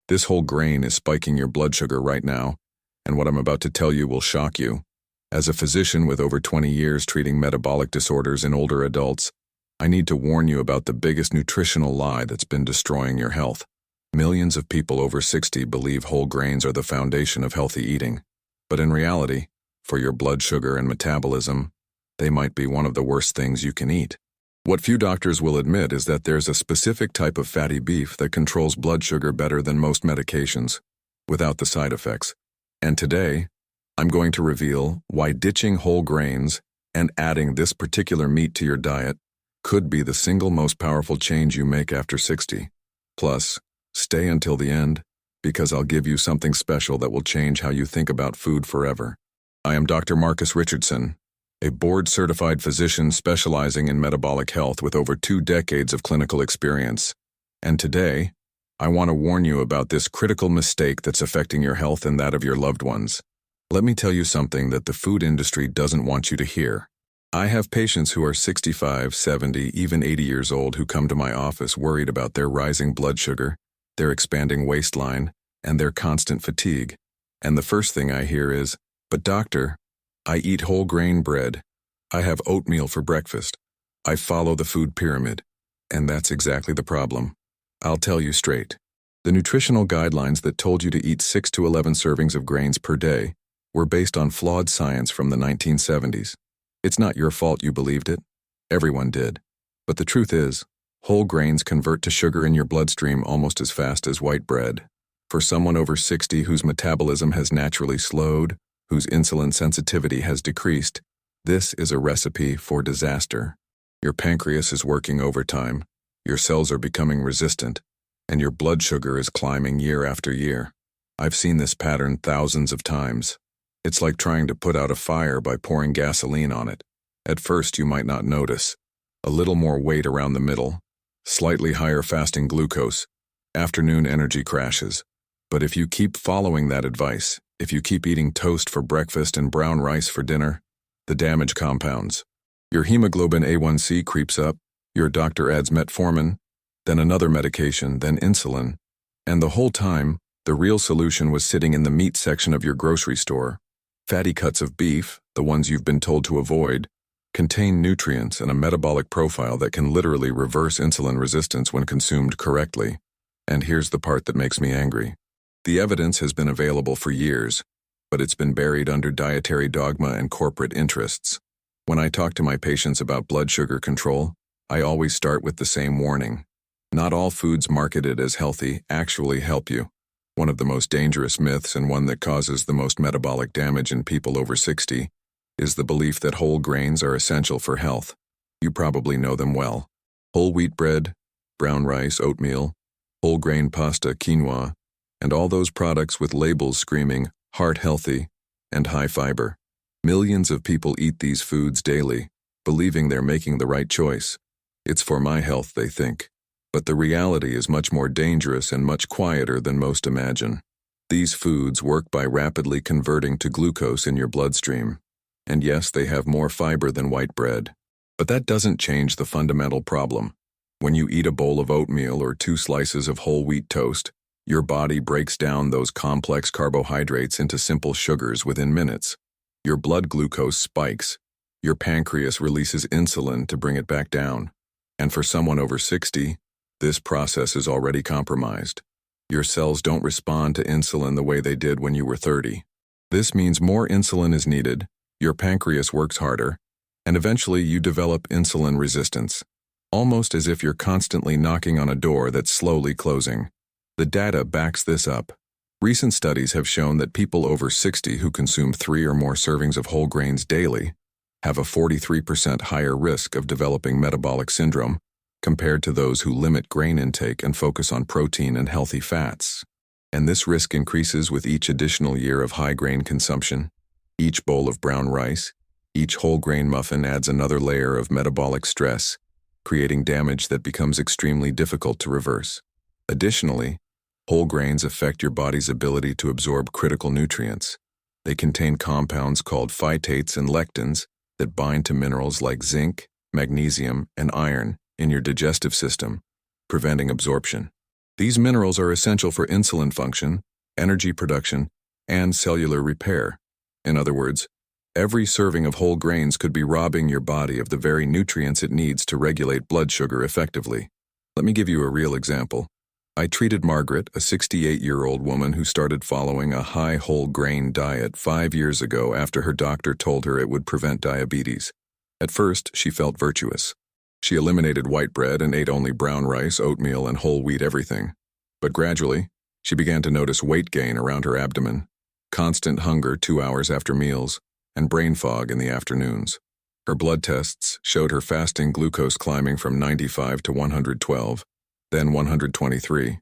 This whole grain is spiking your blood sugar right now, and what I'm about to tell you will shock you. As a physician with over 20 years treating metabolic disorders in older adults, I need to warn you about the biggest nutritional lie that's been destroying your health. Millions of people over 60 believe whole grains are the foundation of healthy eating. But in reality, for your blood sugar and metabolism, they might be one of the worst things you can eat. What few doctors will admit is that there's a specific type of fatty beef that controls blood sugar better than most medications, without the side effects. And today, I'm going to reveal why ditching whole grains and adding this particular meat to your diet could be the single most powerful change you make after 60. Plus, stay until the end, because I'll give you something special that will change how you think about food forever. I am Dr. Marcus Richardson, a board-certified physician specializing in metabolic health with over 2 decades of clinical experience. And today, I want to warn you about this critical mistake that's affecting your health and that of your loved ones. Let me tell you something that the food industry doesn't want you to hear. I have patients who are 65, 70, even 80 years old who come to my office worried about their rising blood sugar, their expanding waistline, and their constant fatigue. And the first thing I hear is, "But doctor, I eat whole grain bread. I have oatmeal for breakfast. I follow the food pyramid." And that's exactly the problem. I'll tell you straight. The nutritional guidelines that told you to eat 6 to 11 servings of grains per day were based on flawed science from the 1970s. It's not your fault you believed it. Everyone did. But the truth is, whole grains convert to sugar in your bloodstream almost as fast as white bread. For someone over 60 whose metabolism has naturally slowed, whose insulin sensitivity has decreased, this is a recipe for disaster. Your pancreas is working overtime, your cells are becoming resistant, and your blood sugar is climbing year after year. I've seen this pattern thousands of times. It's like trying to put out a fire by pouring gasoline on it. At first, you might not notice. A little more weight around the middle, slightly higher fasting glucose, afternoon energy crashes. But if you keep following that advice, if you keep eating toast for breakfast and brown rice for dinner, the damage compounds. Your hemoglobin A1C creeps up, your doctor adds metformin, then another medication, then insulin. And the whole time, the real solution was sitting in the meat section of your grocery store. Fatty cuts of beef, the ones you've been told to avoid, contain nutrients and a metabolic profile that can literally reverse insulin resistance when consumed correctly. And here's the part that makes me angry. The evidence has been available for years, but it's been buried under dietary dogma and corporate interests. When I talk to my patients about blood sugar control, I always start with the same warning. Not all foods marketed as healthy actually help you. One of the most dangerous myths, and one that causes the most metabolic damage in people over 60, is the belief that whole grains are essential for health. You probably know them well. Whole wheat bread, brown rice, oatmeal, whole grain pasta, quinoa, and all those products with labels screaming, heart healthy, and high fiber. Millions of people eat these foods daily, believing they're making the right choice. It's for my health, they think. But the reality is much more dangerous and much quieter than most imagine. These foods work by rapidly converting to glucose in your bloodstream. And yes, they have more fiber than white bread. But that doesn't change the fundamental problem. When you eat a bowl of oatmeal or 2 slices of whole wheat toast, your body breaks down those complex carbohydrates into simple sugars within minutes. Your blood glucose spikes. Your pancreas releases insulin to bring it back down. And for someone over 60, this process is already compromised. Your cells don't respond to insulin the way they did when you were 30. This means more insulin is needed, your pancreas works harder, and eventually you develop insulin resistance, almost as if you're constantly knocking on a door that's slowly closing. The data backs this up. Recent studies have shown that people over 60 who consume 3 or more servings of whole grains daily have a 43% higher risk of developing metabolic syndrome compared to those who limit grain intake and focus on protein and healthy fats. And this risk increases with each additional year of high grain consumption. Each bowl of brown rice, each whole grain muffin adds another layer of metabolic stress, creating damage that becomes extremely difficult to reverse. Additionally, whole grains affect your body's ability to absorb critical nutrients. They contain compounds called phytates and lectins that bind to minerals like zinc, magnesium, and iron in your digestive system, preventing absorption. These minerals are essential for insulin function, energy production, and cellular repair. In other words, every serving of whole grains could be robbing your body of the very nutrients it needs to regulate blood sugar effectively. Let me give you a real example. I treated Margaret, a 68-year-old woman who started following a high whole grain diet 5 years ago after her doctor told her it would prevent diabetes. At first, she felt virtuous. She eliminated white bread and ate only brown rice, oatmeal, and whole wheat everything. But gradually, she began to notice weight gain around her abdomen, constant hunger 2 hours after meals, and brain fog in the afternoons. Her blood tests showed her fasting glucose climbing from 95 to 112, then 123.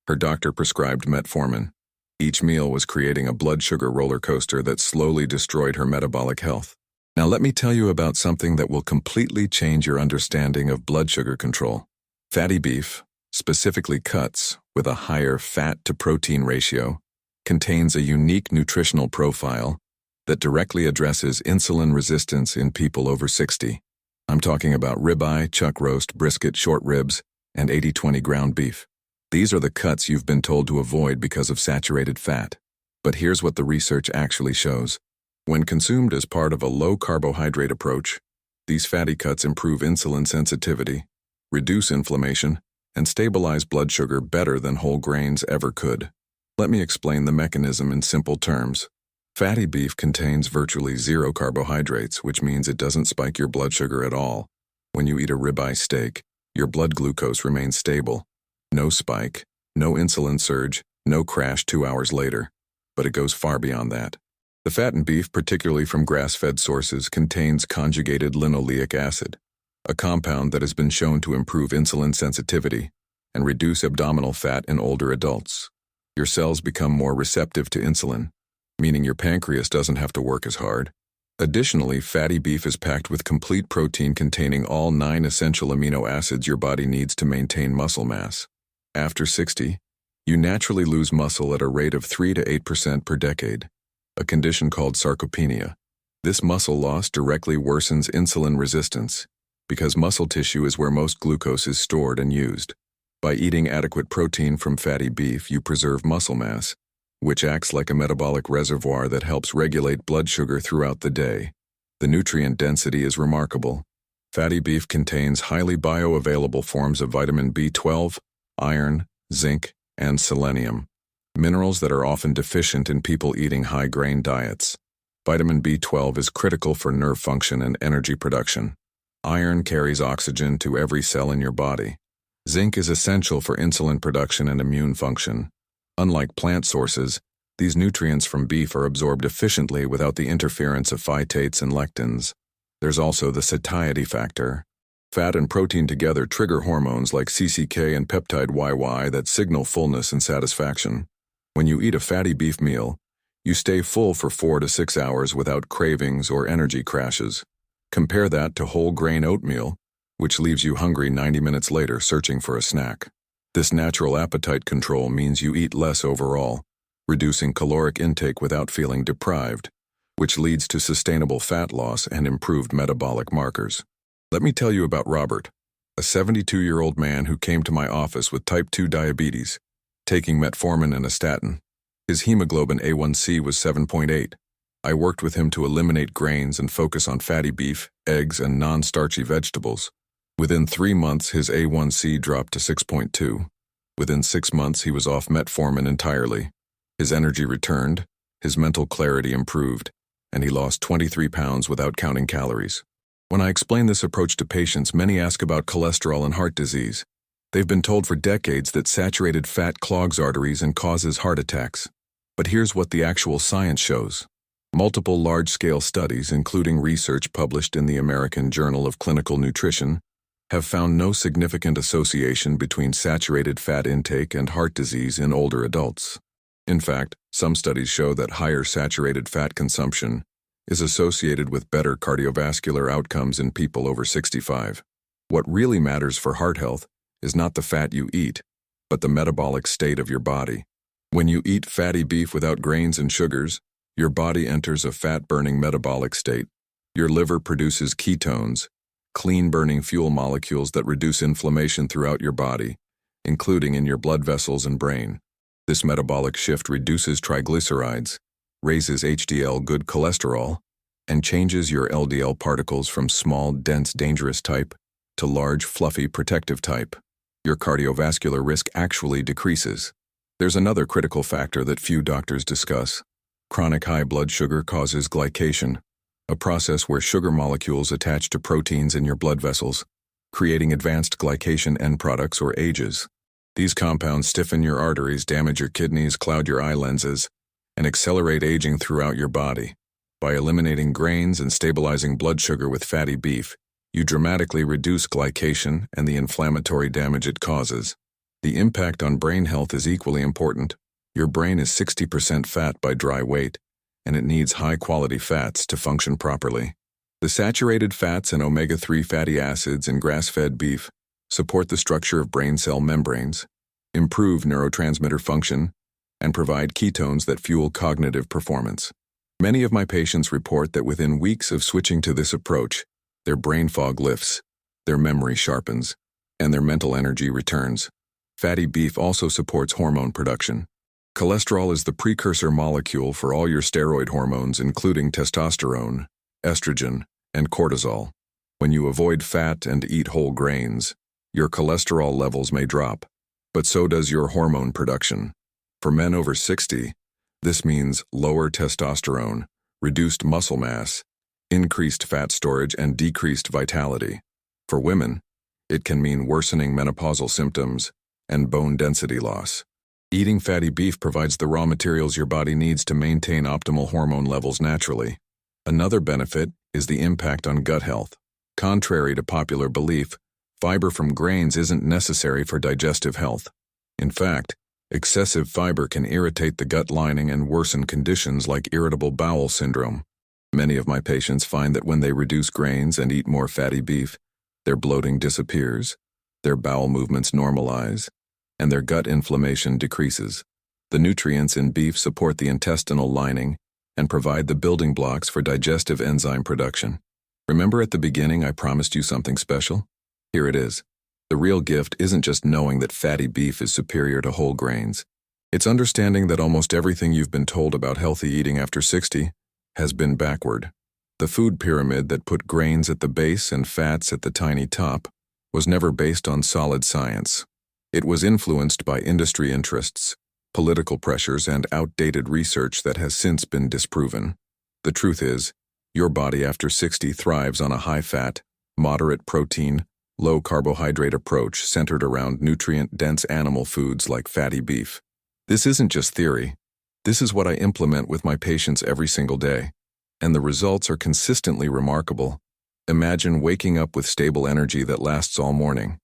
Her doctor prescribed metformin. Each meal was creating a blood sugar roller coaster that slowly destroyed her metabolic health. Now let me tell you about something that will completely change your understanding of blood sugar control. Fatty beef, specifically cuts with a higher fat-to-protein ratio, contains a unique nutritional profile that directly addresses insulin resistance in people over 60. I'm talking about ribeye, chuck roast, brisket, short ribs, and 80-20 ground beef. These are the cuts you've been told to avoid because of saturated fat. But here's what the research actually shows. When consumed as part of a low-carbohydrate approach, these fatty cuts improve insulin sensitivity, reduce inflammation, and stabilize blood sugar better than whole grains ever could. Let me explain the mechanism in simple terms. Fatty beef contains virtually zero carbohydrates, which means it doesn't spike your blood sugar at all. When you eat a ribeye steak, your blood glucose remains stable. No spike, no insulin surge, no crash 2 hours later. But it goes far beyond that. The fat in beef, particularly from grass-fed sources, contains conjugated linoleic acid, a compound that has been shown to improve insulin sensitivity and reduce abdominal fat in older adults. Your cells become more receptive to insulin, meaning your pancreas doesn't have to work as hard. Additionally, fatty beef is packed with complete protein containing all 9 essential amino acids your body needs to maintain muscle mass. After 60, you naturally lose muscle at a rate of 3 to 8% per decade, a condition called sarcopenia. This muscle loss directly worsens insulin resistance, because muscle tissue is where most glucose is stored and used. By eating adequate protein from fatty beef, you preserve muscle mass, which acts like a metabolic reservoir that helps regulate blood sugar throughout the day. The nutrient density is remarkable. Fatty beef contains highly bioavailable forms of vitamin B12, iron, zinc, and selenium, minerals that are often deficient in people eating high-grain diets. Vitamin B12 is critical for nerve function and energy production. Iron carries oxygen to every cell in your body. Zinc is essential for insulin production and immune function. Unlike plant sources, these nutrients from beef are absorbed efficiently without the interference of phytates and lectins. There's also the satiety factor. Fat and protein together trigger hormones like CCK and peptide YY that signal fullness and satisfaction. When you eat a fatty beef meal, you stay full for 4 to 6 hours without cravings or energy crashes. Compare that to whole grain oatmeal, which leaves you hungry 90 minutes later searching for a snack. This natural appetite control means you eat less overall, reducing caloric intake without feeling deprived, which leads to sustainable fat loss and improved metabolic markers. Let me tell you about Robert, a 72-year-old man who came to my office with type 2 diabetes, taking metformin and a statin. His hemoglobin A1C was 7.8. I worked with him to eliminate grains and focus on fatty beef, eggs, and non-starchy vegetables. Within 3 months, his A1C dropped to 6.2. Within 6 months, he was off metformin entirely. His energy returned, his mental clarity improved, and he lost 23 pounds without counting calories. When I explain this approach to patients, many ask about cholesterol and heart disease. They've been told for decades that saturated fat clogs arteries and causes heart attacks. But here's what the actual science shows. Multiple large-scale studies, including research published in the American Journal of Clinical Nutrition, have found no significant association between saturated fat intake and heart disease in older adults. In fact, some studies show that higher saturated fat consumption is associated with better cardiovascular outcomes in people over 65. What really matters for heart health is not the fat you eat, but the metabolic state of your body. When you eat fatty beef without grains and sugars, your body enters a fat-burning metabolic state. Your liver produces ketones, clean-burning fuel molecules that reduce inflammation throughout your body, including in your blood vessels and brain. This metabolic shift reduces triglycerides, raises HDL good cholesterol, and changes your LDL particles from small, dense, dangerous type to large, fluffy, protective type. Your cardiovascular risk actually decreases. There's another critical factor that few doctors discuss. Chronic high blood sugar causes glycation, a process where sugar molecules attach to proteins in your blood vessels, creating advanced glycation end products or AGEs. These compounds stiffen your arteries, damage your kidneys, cloud your eye lenses, and accelerate aging throughout your body. By eliminating grains and stabilizing blood sugar with fatty beef, you dramatically reduce glycation and the inflammatory damage it causes. The impact on brain health is equally important. Your brain is 60% fat by dry weight, and it needs high-quality fats to function properly. The saturated fats and omega-3 fatty acids in grass-fed beef support the structure of brain cell membranes, improve neurotransmitter function, and provide ketones that fuel cognitive performance. Many of my patients report that within weeks of switching to this approach, their brain fog lifts, their memory sharpens, and their mental energy returns. Fatty beef also supports hormone production. Cholesterol is the precursor molecule for all your steroid hormones, including testosterone, estrogen, and cortisol. When you avoid fat and eat whole grains, your cholesterol levels may drop, but so does your hormone production. For men over 60, this means lower testosterone, reduced muscle mass, increased fat storage, and decreased vitality. For women, it can mean worsening menopausal symptoms and bone density loss. Eating fatty beef provides the raw materials your body needs to maintain optimal hormone levels naturally. Another benefit is the impact on gut health. Contrary to popular belief, fiber from grains isn't necessary for digestive health. In fact, excessive fiber can irritate the gut lining and worsen conditions like irritable bowel syndrome. Many of my patients find that when they reduce grains and eat more fatty beef, their bloating disappears, their bowel movements normalize, and their gut inflammation decreases. The nutrients in beef support the intestinal lining and provide the building blocks for digestive enzyme production. Remember at the beginning I promised you something special? Here it is. The real gift isn't just knowing that fatty beef is superior to whole grains. It's understanding that almost everything you've been told about healthy eating after 60 has been backward. The food pyramid that put grains at the base and fats at the tiny top was never based on solid science. It was influenced by industry interests, political pressures, and outdated research that has since been disproven. The truth is, your body after 60 thrives on a high-fat, moderate protein, low-carbohydrate approach centered around nutrient-dense animal foods like fatty beef. This isn't just theory. This is what I implement with my patients every single day, and the results are consistently remarkable. Imagine waking up with stable energy that lasts all morning.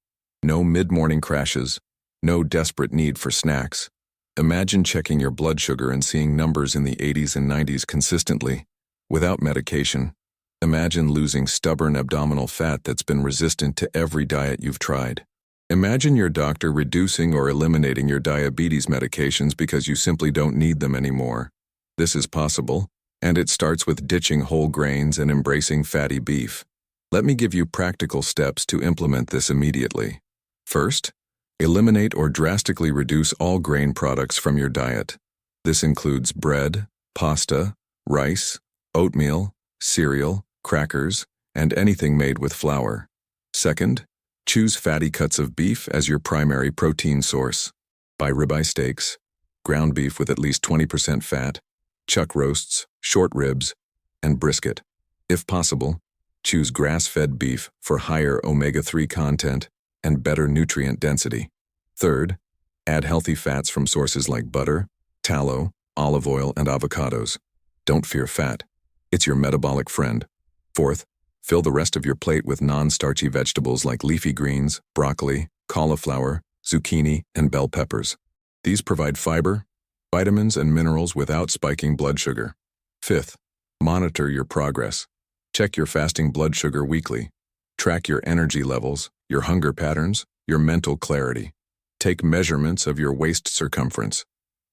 No mid-morning crashes, no desperate need for snacks. Imagine checking your blood sugar and seeing numbers in the 80s and 90s consistently, without medication. Imagine losing stubborn abdominal fat that's been resistant to every diet you've tried. Imagine your doctor reducing or eliminating your diabetes medications because you simply don't need them anymore. This is possible, and it starts with ditching whole grains and embracing fatty beef. Let me give you practical steps to implement this immediately. First, eliminate or drastically reduce all grain products from your diet. This includes bread, pasta, rice, oatmeal, cereal, crackers, and anything made with flour. Second, choose fatty cuts of beef as your primary protein source. Buy ribeye steaks, ground beef with at least 20% fat, chuck roasts, short ribs, and brisket. If possible, choose grass-fed beef for higher omega-3 content and better nutrient density. Third, add healthy fats from sources like butter, tallow, olive oil, and avocados. Don't fear fat. It's your metabolic friend. Fourth, fill the rest of your plate with non-starchy vegetables like leafy greens, broccoli, cauliflower, zucchini, and bell peppers. These provide fiber, vitamins, and minerals without spiking blood sugar. Fifth, monitor your progress. Check your fasting blood sugar weekly. Track your energy levels, your hunger patterns, your mental clarity. Take measurements of your waist circumference.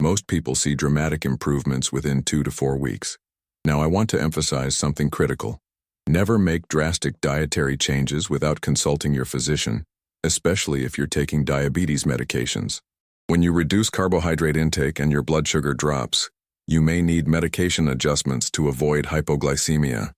Most people see dramatic improvements within 2 to 4 weeks. Now I want to emphasize something critical. Never make drastic dietary changes without consulting your physician. especially if you're taking diabetes medications. When you reduce carbohydrate intake and your blood sugar drops, you may need medication adjustments to avoid hypoglycemia.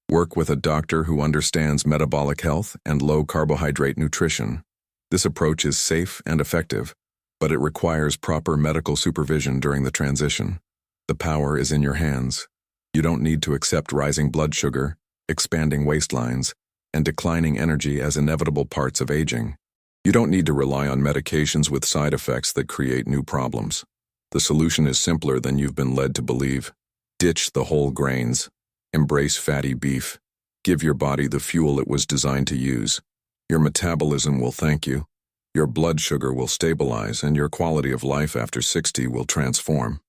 Work with a doctor who understands metabolic health and low-carbohydrate nutrition. This approach is safe and effective, but it requires proper medical supervision during the transition. The power is in your hands. You don't need to accept rising blood sugar, expanding waistlines, and declining energy as inevitable parts of aging. You don't need to rely on medications with side effects that create new problems. The solution is simpler than you've been led to believe. Ditch the whole grains. Embrace fatty beef. Give your body the fuel it was designed to use. Your metabolism will thank you. Your blood sugar will stabilize, and your quality of life after 60 will transform.